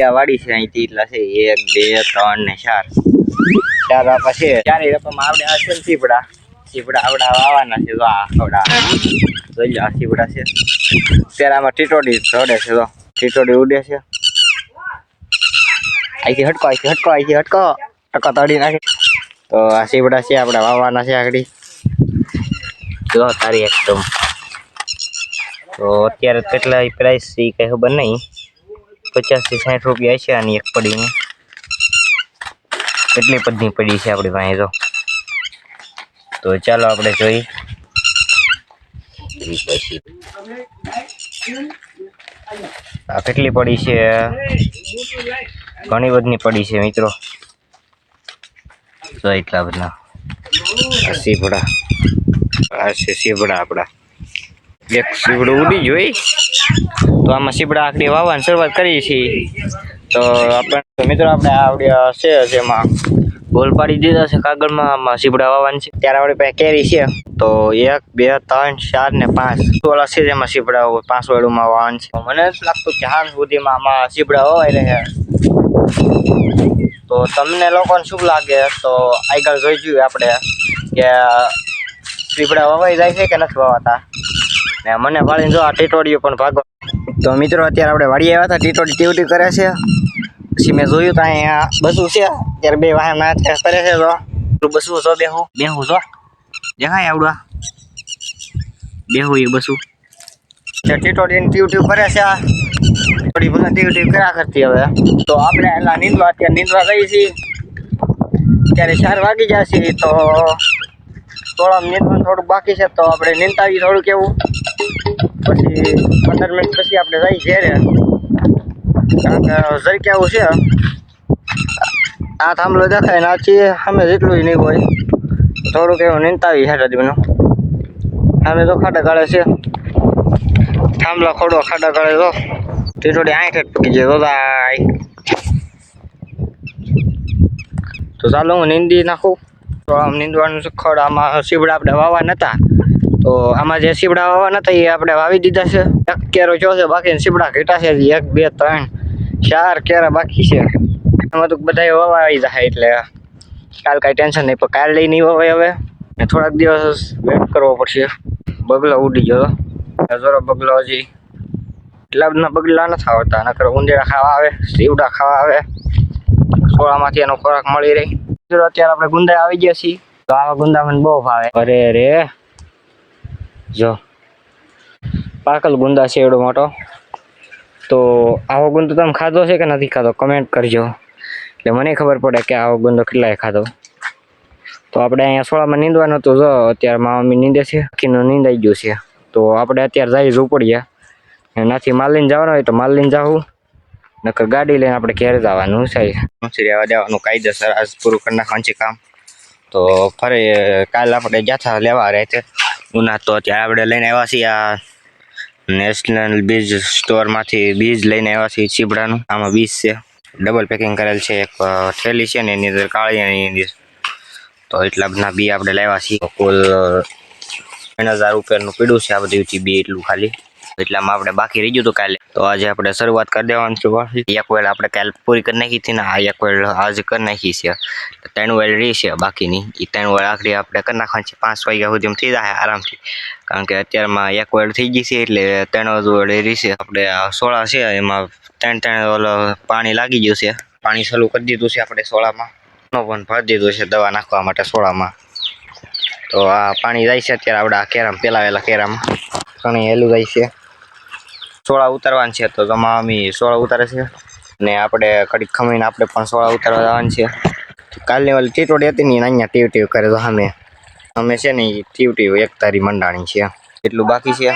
આ વાડી છે અહીંથી એટલા છે 1 2 3 ને 4 આપા છે ચારે રપામાં આપણે આ છે સીપડા આવડા વાવાના છે તો આ આવડા જોઈ લો આ સીપડા છે ત્યારે આમાં ટીટોડી ચડે છે તો ટીટોડી ઉડે છે અહીંથી હટકો ટકો તળી નાખે તો આ સીપડા છે આપણે વાવવાના છે આગળ જો તારી એકદમ તો અત્યારે કેટલા પ્રાઇસ છે કઈ ખબર નહીં 50 થી 60 રૂપિયા છે આની એક પડીની કેટલી પદની પડી છે આપણી પાસે તો ચાલો આપણે જોઈ આ કેટલી પડી છે ઘણી બધી પડી છે મિત્રો તો એટલા બધા સીપડા આ છે સીપડા આપણા એક સીપડું ઉડી જોઈ તો આમાં સીપડા આખડી વાવવાની શરૂઆત કરી છે તો આપણે મિત્રો આપણે આવડ્યા છે જેમાં ગોલ પાડી દીધા છે કાગળમાં આમાં સીપડા વાવવાની છે ત્યારે આપણી પાસે કેરી છે તો 1 2 3 4 ને 5 વાળા છે જેમાં સીપડા 5 વાળુમાં વાવવાનું છે મને જ લાગતું કે હાલ સુધીમાં આમાં સીપડા વવાઈ રહ્યા તો તમને લોકોને શું લાગે તો આગળ જોઈ જોઈએ આપણે કે સીપડા વવાઈ જાય છે કે નથી વવાતા ને મને ભાળીને જો આ ટીટોડીઓ પણ ભાગો તો મિત્રો અત્યારે આપણે વાડી આવ્યા હતા ટીટોડી ટીવટી કરે છે પછી મેં જોયું તો અહીંયા બસું છે ત્યારે બે વાહન મેચ કરે છે તો બસું જો બેહું જો દેખાય આવડવા બેહું એ બસું ટીટોડીને ટીવટી કરે છે આ થોડી બધા ટીવટી કર્યા કરતી હવે તો આપણે એલા નીંદવા અત્યારે નીંદવા ગઈ છીએ ત્યારે 4 વાગી જશે તો થોડા નીંદવાનું થોડુંક બાકી છે તો આપણે નીંદાવી થોડુંક એવું પછી 15 મિનિટ પછી આપણે જઈ ઘેરે કારણ કે જરી કેવું છે આ થાંભલો દેખાય ને આથી અમે જેટલું નહીં હોય થોડુંક એવું નીંદાવી છે બધું અમે તો ખાડા ગાળે છે થાંભલા ખોડો ખાડા ગાળે તો ટીટોડી 8 પકી જાય તો ચાલો હું નીંદી નાખું તો આમ નીંદવાનું ખડ આમાં સીવડા આપણે વાવવા નતા તો આમાં જે સીવડા વાવવા નતા એ આપણે વાવી દીધા છે એક કેરો જો છે બાકી સીવડા ઘટા છે 1 2 3 4 કેરા બાકી છે એમાં તો બધા વાવાઈ જાય એટલે કાલ કાંઈ ટેન્શન નહીં પણ કાલ લઈ નહીં વવાય હવે ને થોડાક દિવસ વેટ કરવો પડશે બગલો ઉડી ગયો જરો બગલો હજી એટલા બધા બગલા નથી આવતા નકર ઉંદેડા ખાવા આવે સીવડા ખાવા આવે સોળામાંથી એનો ખોરાક મળી રહી અત્યારે આપણે ગુંદા આવી ગયા છીએ તો આવા ગુંદા મને બહુ ભાવે અરે રે જો પાકલ ગુંદા છે એવડો મોટો તો આવો ગુંદો તમે ખાધો છે કે નથી ખાધો કમેન્ટ કરજો એટલે મને ખબર પડે કે આવો ગુંદો કેટલાય ખાધો તો આપણે અહીંયા સોળામાં નીંદવાનું હતું જો અત્યારે મારા મમ્મી નીંદે છે બાકીનું નીંદાઈ ગયું છે તો આપણે અત્યારે જઈ ઝૂંપડીએ એનાથી માલ લઈને જવાનું હોય તો માલ લઈને જાવું નકર ગાડી લઈને આપણે ઘેર જવાનું છે રહેવા દેવાનું કાયદેસર આજ પૂરું કરી નાખવાનું છે કામ તો ફરી કાલે આપણે જાથા લેવા રહેતે ઉના તો અત્યારે આપણે લઈને આવ્યા છીએ આ નેશનલ બીજ સ્ટોરમાંથી બીજ લઈને આવ્યા છીએ ચીબડાનું આમાં બીજ છે ડબલ પેકિંગ કરેલ છે એક થેલી છે ને એની અંદર કાળી એની અંદર તો એટલા બધા બી આપણે લાવ્યા છીએ કુલ 3000 રૂપિયાનું પીડું છે આ બધું બી એટલું ખાલી એટલામાં આપણે બાકી રહી ગયું હતું કાલે તો આજે આપણે શરૂઆત કરી દેવાનું છે એક વેળ આપણે કાલે પૂરી કરી નાખી હતી ને આ એક વેળ આજે કરી નાખી છે 3 વેળ રહી છે બાકીની એ 3 વેળ આખરી આપણે કરી નાખવાની છે 5 વાગ્યા સુધી થઈ જાય આરામથી કારણ કે અત્યારમાં એક વેળ થઈ ગઈ છે એટલે 3 વેળ રહી છે આપણે સોળા છે એમાં 3 ઓલો પાણી લાગી ગયું છે પાણી ચાલુ કરી દીધું છે આપણે સોળામાં પણ ભરી દીધું છે દવા નાખવા માટે સોળામાં તો આ પાણી જાય છે અત્યારે આપણે આ કેરામ પેલાવેલા કેરામાં ઘણી હેલું જાય છે સોળા ઉતારવાનું છે તો તમારા મમ્મી સોળા ઉતારે છે ને આપણે કડીક ખમીને આપણે પણ સોળા ઉતારવા જવાનું છે કાલની વાળી ટીટોડી હતી ને અહીંયા ટીવ કરે તો અમે છે ને ટીવ 1 તારી મંડાણી છે એટલું બાકી છે